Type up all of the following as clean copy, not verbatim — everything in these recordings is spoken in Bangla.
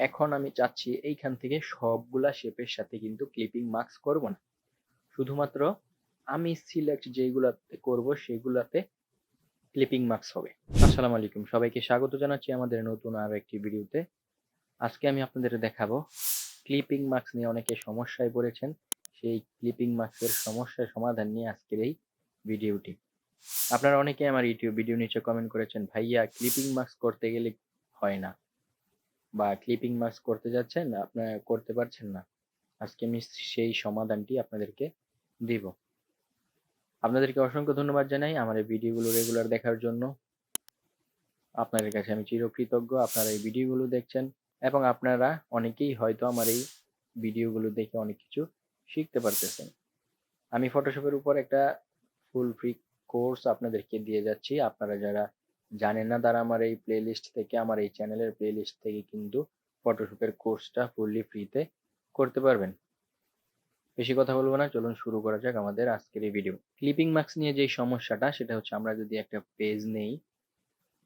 এখন আমি চাচ্ছি এইখান থেকে সবগুলা শেপের সাথে কিন্তু ক্লিপিং মার্কস করব না, শুধুমাত্র আমি সিলেক্ট যেগুলাতে করব সেগুলাতে ক্লিপিং মার্কস হবে। আসসালামু আলাইকুম, সবাইকে স্বাগত জানাচ্ছি আমাদের নতুন আরো একটি ভিডিওতে। আজকে আমি আপনাদের দেখাবো ক্লিপিং মার্কস নিয়ে অনেকে সমস্যায় পড়েছেন, সেই ক্লিপিং মার্কসের সমস্যার সমাধান নিয়ে আজকের এই ভিডিওটি। আপনারা অনেকে আমার ইউটিউব ভিডিও নিচে কমেন্ট করেছেন, ভাইয়া ক্লিপিং মার্কস করতে গেলে হয় না, বা ক্লিপিং মার্কস করতে যাচ্ছেন আপনারা করতে পারছেন না। আজকে আমি সেই সমাধানটি আপনাদেরকে দিব। আপনাদেরকে অসংখ্য ধন্যবাদ জানাই আমার এই ভিডিওগুলো রেগুলার দেখার জন্য। আপনাদের কাছে আমি চিরকৃতজ্ঞ, আপনারা এই ভিডিওগুলো দেখছেন এবং আপনারা অনেকেই হয়তো আমার এই ভিডিওগুলো দেখে অনেক কিছু শিখতে পারতেছেন। আমি ফটোশপের উপর একটা ফুল ফ্রি কোর্স আপনাদেরকে দিয়ে যাচ্ছি। আপনারা যারা জানেন না তারা আমার এই প্লেলিস্ট থেকে, আমার এই চ্যানেলের প্লেলিস্ট থেকে কিন্তু ফটোশপের কোর্সটা ফুললি ফ্রিতে করতে পারবেন। বেশি কথা বলবো না, চলুন শুরু করা যাক আমাদের আজকের এই ভিডিও। ক্লিপিং মার্কস নিয়ে যে সমস্যাটা সেটা হচ্ছে, আমরা যদি একটা পেজ নেই,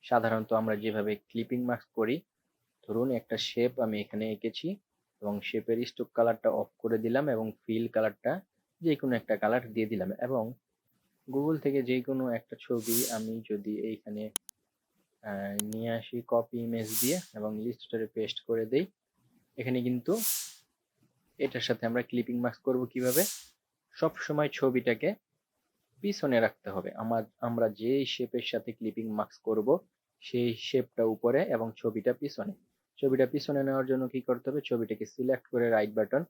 সাধারণত আমরা যেভাবে ক্লিপিং মার্কস করি, ধরুন একটা শেপ আমি এখানে এঁকেছি এবং শেপের স্ট্রোক কালারটা অফ করে দিলাম এবং ফিল কালারটা যে কোনো একটা কালার দিয়ে দিলাম, এবং গুগল থেকে যে কোনো একটা ছবি আমি যদি এইখানে নিয়ে আসি কপি ইমেজ দিয়ে এবং ইলাস্ট্রেটরে পেস্ট করে দেই, এখানে কিন্তু এটার সাথে আমরা ক্লিপিং মার্কস করব কিভাবে? সব সময় ছবিটাকে পিছনে রাখতে হবে। আমরা যে শেপের সাথে ক্লিপিং মার্কস করব সেই শেপটা উপরে এবং ছবিটা পিছনে। ছবিটা পিছনে নেওয়ার জন্য কি করতে হবে? ছবিটাকে সিলেক্ট করে রাইট বাটন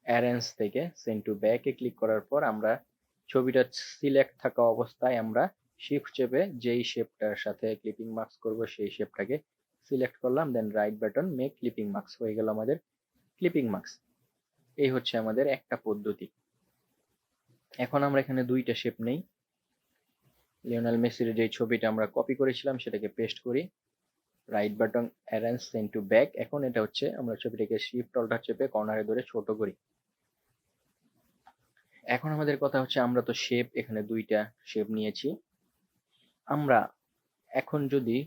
অ্যারেঞ্জ থেকে send to back A click করার পর আমরা ছবিটা সিলেক্ট থাকা অবস্থায় আমরা শিফট চেপে যেই শেপটার সাথে ক্লিপিং মার্কস করব সেই শেপটাকে সিলেক্ট করলাম, then right button make clipping marks, হয়ে গেল আমাদের ক্লিপিং মার্কস। এই হচ্ছে আমাদের একটা পদ্ধতি। এখন আমরা এখানে দুইটা শেপ নেই। লিওনেল মেসির যে ছবিটা আমরা কপি করেছিলাম সেটাকে পেস্ট করি, right button arrange send to back. এখন এটা হচ্ছে আমরা ছবিটাকে শিফট অল্টার চেপে কর্নারে ধরে ছোট করি। এখন আমাদের কথা হচ্ছে, আমরা তো শেপ এখানে দুইটা শেপ নিয়েছি, আমরা এখন যদি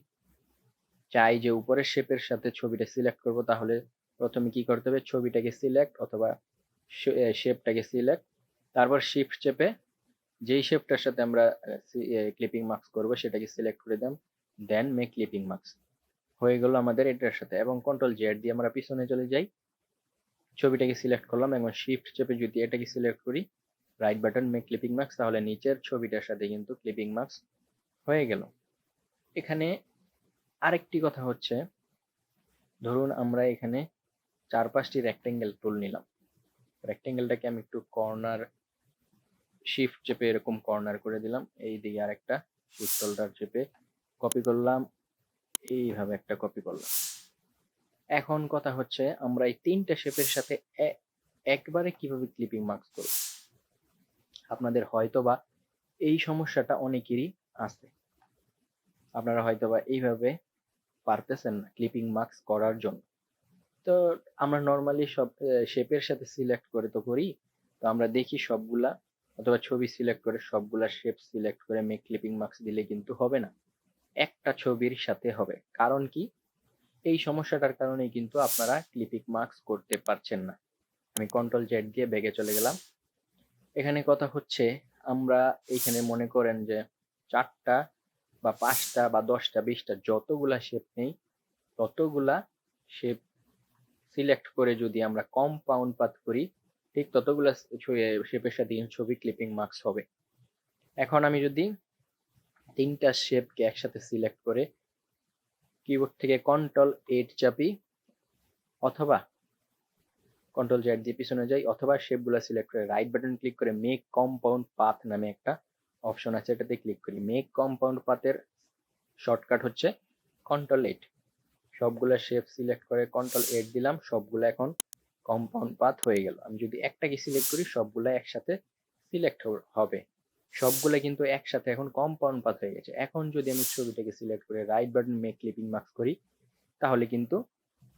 চাই যে উপরের শেপের সাথে ছবিটা সিলেক্ট করব, তাহলে প্রথমে কি করতে হবে? ছবিটাকে সিলেক্ট অথবা শেপটাকে সিলেক্ট, তারপর শিফট চেপে যেই শেপটার সাথে আমরা ক্লিপিং মার্কস করব সেটাকে সিলেক্ট করে দিলাম, দেন মেক ক্লিপিং মার্কস, হয়ে গেল আমাদের এটার সাথে। এবং কন্ট্রোল জেড দিয়ে আমরা পিছনে চলে যাই, ছবিটাকে সিলেক্ট করলাম এবং শিফট চেপে যদি এটাকে সিলেক্ট করি, right button make clipping marks, তাহলে নিচের ছবিটার সাথে কিন্তু ক্লিপিং মার্কস হয়ে গেল। এখানে আরেকটি কথা হচ্ছে, ধরুন আমরা এখানে 4-5টি রেক্টেঙ্গেল টুল নিলাম, রেক্টেঙ্গেলটাকে আমি একটু কর্নার শিফট চেপে এরকম কর্নার করে দিলাম, এই দিকে আরেকটা শিফট হোল্ডার চেপে কপি করলাম, এইভাবে একটা কপি করলাম। এখন কথা হচ্ছে, আমরা এই তিনটা শেপের সাথে একবারে কিভাবে ক্লিপিং মার্কস করব? আপনাদের হয়তোবা এই সমস্যাটা অনেকেরই আছে, আপনারা হয়তোবা এইভাবে পারতেছেন না ক্লিপিং মার্কস করার জন্য। তো আমরা নর্মালি সব শেপের সাথে সিলেক্ট করে তো করি, তো আমরা দেখি সবগুলা, অথবা ছবি সিলেক্ট করে সবগুলা শেপ সিলেক্ট করে মেক ক্লিপিং মার্কস দিলে কিন্তু হবে না, একটা ছবির সাথে হবে। কারণ কি? এই সমস্যাটার কারণেই কিন্তু আপনারা ক্লিপিং মার্কস করতে পারছেন না। আমি কন্ট্রোল জেড দিয়ে ব্যাগে চলে গেলাম। এখানে কথা হচ্ছে, আমরা এইখানে মনে করেন যে 4টা বা 5টা বা 10টা 20টা যতগুলা শেপ নেই, ততগুলা শেপ সিলেক্ট করে যদি আমরা কম্পাউন্ড পাথ করি, ঠিক ততগুলা শেপের সাথে ছবি ক্লিপিং মার্কস হবে। এখন আমি যদি 3টা শেপকে একসাথে সিলেক্ট করে কিবোর্ড থেকে কন্ট্রোল 8 চাপি, অথবা কন্ট্রোল জেড দিয়ে পিছনে যাই, অথবা শেপগুলো সিলেক্ট করে রাইট বাটন ক্লিক করে মেক কম্পাউন্ড পাথ নামে একটা অপশন আছে, এটাতে ক্লিক করি। মেক কম্পাউন্ড পাথের শর্টকাট হচ্ছে কন্ট্রোল 8। সবগুলা শেপ সিলেক্ট করে কন্ট্রোল 8 দিলাম, সবগুলো এখন কম্পাউন্ড পাথ হয়ে গেল। আমি যদি একটাকে সিলেক্ট করি সবগুলা একসাথে সিলেক্ট হবে, সবগুলা কিন্তু একসাথে এখন কম্পাউন্ড পাথ হয়ে গেছে। এখন যদি আমি ছবিটাকে সিলেক্ট করে right button make clipping marks করি, তাহলে কিন্তু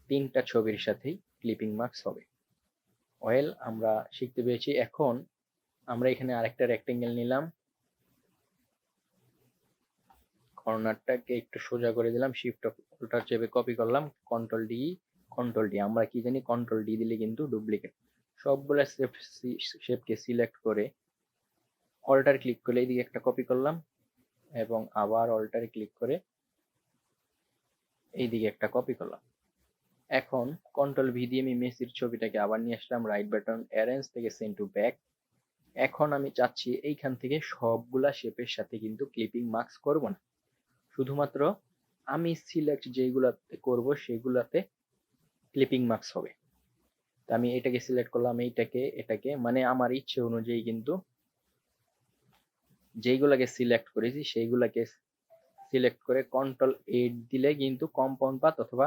3টা ছবির সাথেই ক্লিপিং মার্কস হবে। ওয়েল, আমরা শিখতে পেরেছি। এখন আমরা এখানে আরেকটা রেক্টেঙ্গেল নিলাম, কর্নারটাকে একটু সোজা করে দিলাম, শিফট অল্টার চেপে কপি করলাম, কন্ট্রোল ডি কন্ট্রোল ডি, আমরা কি জানি কন্ট্রোল ডি দিলে কিন্তু ডুপ্লিকেট। সবগুলা শেপকে সিলেক্ট করে অল্টার ক্লিক করলে এইদিকে একটা কপি করলাম এবং আবার অল্টারে ক্লিক করে এইদিকে একটা কপি করলাম। এখন কন্ট্রোল ভি দিয়ে আমি মেসির ছবিটাকে আবার নিয়ে আসলাম, রাইট বাটন অ্যারেঞ্জ থেকে সেন্ড টু ব্যাক। এখন আমি চাচ্ছি এইখান থেকে সবগুলা শেপের সাথে কিন্তু ক্লিপিং মার্কস করব না, শুধুমাত্র আমি সিলেক্ট যেগুলাতে করব সেগুলাতে ক্লিপিং মার্কস হবে। তো আমি এটাকে সিলেক্ট করলাম, এটাকে মানে আমার ইচ্ছে অনুযায়ী কিন্তু যেইগুলাকে সিলেক্ট করেছি সেইগুলাকে সিলেক্ট করে কন্ট্রোল 8 দিলে কিন্তু কম্পাউন্ড পাথ অথবা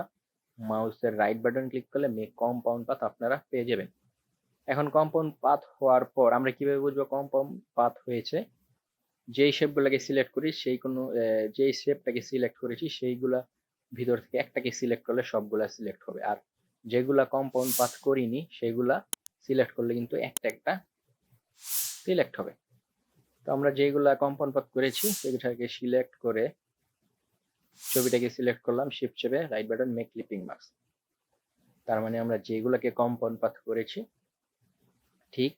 মাউসের রাইট বাটন ক্লিক করলে মেক কম্পাউন্ড পাথ আপনারা পেয়ে যাবেন। এখন কম্পাউন্ড পাথ হওয়ার পর আমরা কিভাবে বুঝবো কম্পাউন্ড পাথ হয়েছে? যেই শেপগুলোকে সিলেক্ট করি সেই কোনো যেই শেপটাকে সিলেক্ট করেছি সেইগুলা ভিতর থেকে একটাকে সিলেক্ট করলে সবগুলা সিলেক্ট হবে, আর যেগুলা কম্পাউন্ড পাথ করিনি সেগুলা সিলেক্ট করলে কিন্তু একটা একটা সিলেক্ট হবে। তো আমরা যেগুলা কম্পাউন্ড পাথ করেছি সেগুলোকে সিলেক্ট করে ছবিটাকে সিলেক্ট করলাম, শিফট চেপে right button make clipping marks. তার মানে আমরা যেগুলাকে কম্পাউন্ড পাথ করেছি ঠিক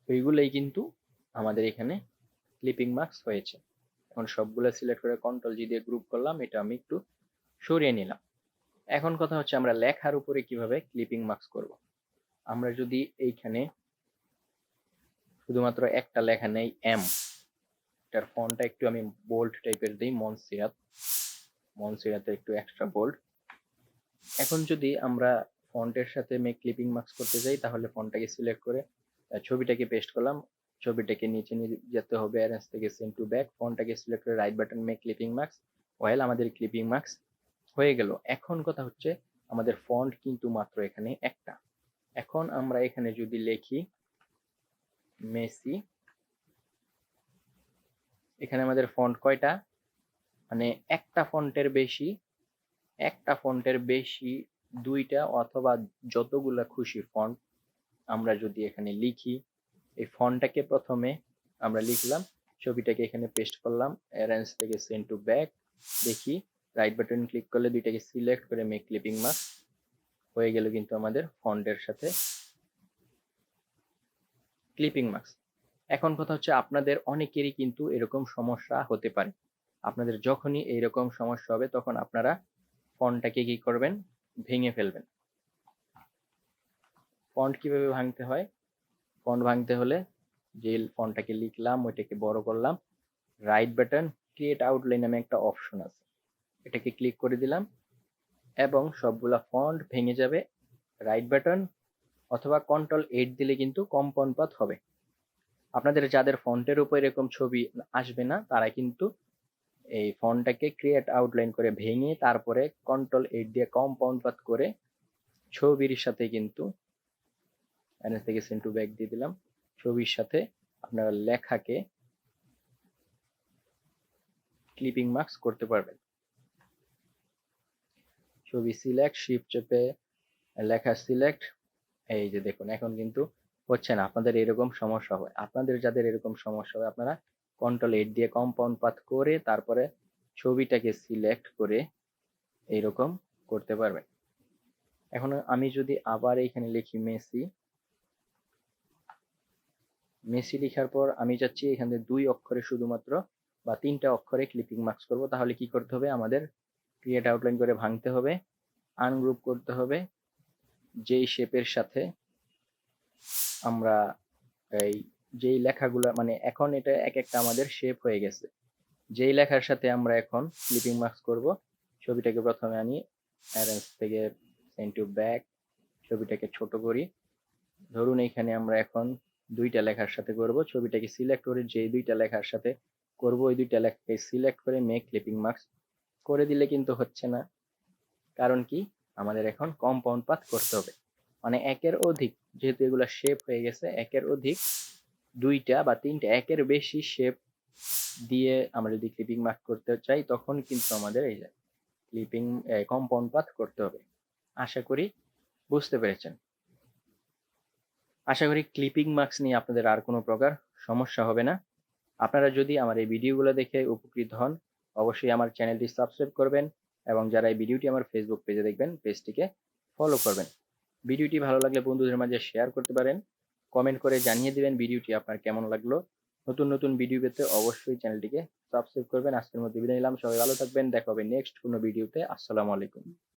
ওইগুলোই কিন্তু আমাদের এখানে ক্লিপিং মার্কস হয়েছে। এখন সবগুলো সিলেক্ট করে কন্ট্রোল জি দিয়ে গ্রুপ করলাম, এটা আমি একটু সরিয়ে নিলাম। এখন কথা হচ্ছে আমরা লেখার উপরে কিভাবে ক্লিপিং মার্কস করব। আমরা যদি এইখানে শুধুমাত্র একটা লেখা নেই এম, এটার ফন্টটা একটু আমি বোল্ড টাইপের দিই, মনসিরাতে একটু এক্সট্রা বোল্ড। এখন যদি আমরা ফন্টের সাথে মেক ক্লিপিং মার্কস করতে যাই তাহলে ফন্টটাকে সিলেক্ট করে ছবিটাকে পেস্ট করলাম, ছবিটাকে নিচে নিয়ে যেতে হবে অ্যারেঞ্জ থেকে সেন্ড টু ব্যাক, ফন্টটাকে সিলেক্ট করে right button make clipping marks. Well আমাদের ক্লিপিং মার্কস হয়ে গেল। এখন কথা হচ্ছে আমাদের ফন্ট কিন্তু মাত্র এখানে একটা। এখন আমরা এখানে যদি লিখি মেসি, এখানে আমাদের ফন্ট কয়টা, মানে একটা ফন্টের বেশি দুইটা অথবা যতগুলা খুশি ফন্ট আমরা যদি এখানে লিখি, এই ফন্টটাকে প্রথমে আমরা লিখলাম, ছবিটাকে এখানে পেস্ট করলাম, অ্যারেঞ্জ থেকে সেন্ড টু ব্যাক, দেখি রাইট বাটন ক্লিক করলে দুইটাকে সিলেক্ট করে মেক ক্লিপিং মার্কস হয়ে গেল কিন্তু আমাদের ফন্টের সাথে ক্লিপিং মার্কস। এখন কথা হচ্ছে আপনাদের অনেকেরই কিন্তু এরকম সমস্যা হতে পারে। আপনাদের যখনই এইরকম সমস্যা হবে তখন আপনারা ফন্টটাকে কি করবেন, ভেঙে ফেলবেন। ফন্ট কিভাবে ভাঙতে হয়? ফন্ট ভাঙতে হলে যে ফন্টটাকে লিখলাম ওইটাকে বড় করলাম, রাইট বাটন ক্রিয়েট আউটলাইন নামে একটা অপশন আছে, এটাকে ক্লিক করে দিলাম এবং সবগুলা ফন্ট ভেঙে যাবে। রাইট বাটন অথবা কন্ট্রোল 8 দিলে কিন্তু কম্পাউন্ড পাথ হবে। আপনাদের যাদের ফন্টের উপর এরকম ছবি আসবে না তারা কিন্তু এই ফন্টটাকে ক্রিয়েট আউটলাইন করে ভেঙে তারপরে কন্ট্রোল 8 দিয়ে কম্পাউন্ড পাথ করে ছবির সাথে কিন্তু এনএস থেকে সেন্ড টু ব্যাক দিয়ে দিলাম, ছবির সাথে আপনারা লেখাকে ক্লিপিং মার্কস করতে পারবেন। ছবি সিলেক্ট, শিফট চেপে লেখা সিলেক্ট, এই যে দেখুন এখন কিন্তু হচ্ছে না। আপনাদের এরকম সমস্যা হয়, আপনাদের যাদের এরকম সমস্যা হয় আপনারা কন্ট্রোল 8 দিয়ে কম্পাউন্ড পাথ করে তারপরে ছবিটাকে সিলেক্ট করে এইরকম করতে পারবেন। এখন আমি যদি আবার এখানে লিখি মেসি, মেসি লেখার পর আমি চাচ্ছি এখানে 2 অক্ষরে শুধুমাত্র বা 3টা অক্ষরে ক্লিপিং মার্কস করব, তাহলে কি করতে হবে, আমাদের ক্রিয়েট আউটলাইন করে ভাঙতে হবে, আনগ্রুপ করতে হবে, যেই শেপের সাথে আমরা এই যেই লেখাগুলো মানে এখন এটা এক একটা আমাদের শেপ হয়ে গেছে, যেই লেখার সাথে আমরা এখন ক্লিপিং মার্কস করব, ছবিটাকে প্রথমে আনি অ্যারেঞ্জ থেকে সেন্ড টু ব্যাক, ছবিটাকে ছোট করি, ধরুন এখানে আমরা এখন দুইটা লেখার সাথে করব, ছবিটাকে সিলেক্ট করে যেই দুইটা লেখার সাথে করব ওই দুইটা লেখাকে সিলেক্ট করে মেক ক্লিপিং মার্কস করে দিলে কিন্তু হচ্ছে না। কারণ কি, আমাদের এখন কম্পাউন্ড পাথ করতে হবে, মানে একের অধিক, যেহেতু এগুলা শেপ হয়ে গেছে একের অধিক দুইটা বা তিনটা একের বেশি শেপ দিয়ে আমরা যদি ক্লিপিং মার্ক করতে চাই তখন কিন্তু আমাদের এই যে ক্লিপিং কম্পাউন্ড পাথ করতে হবে। আশা করি বুঝতে পেরেছেন। আশা করি ক্লিপিং মার্কস নিয়ে আপনাদের আর কোনো প্রকার সমস্যা হবে না। আপনারা যদি আমার এই ভিডিওগুলো দেখে উপকৃত হন অবশ্যই আমার চ্যানেলটি সাবস্ক্রাইব করবেন এবং যারা এই ভিডিওটি আমার ফেসবুক পেজে দেখবেন পেজটিকে ফলো করবেন। ভিডিওটি ভালো লাগলে বন্ধুদের মাঝে শেয়ার করতে পারেন। কমেন্ট করে জানিয়ে দিবেন ভিডিওটি আপনার কেমন লাগলো। নতুন নতুন ভিডিও পেতে অবশ্যই চ্যানেলটিকে সাবস্ক্রাইব করবেন। আজকের মতো বিদায় নিলাম। সবাই ভালো থাকবেন। দেখা হবে নেক্সট কোনো ভিডিওতে। আসসালামু আলাইকুম।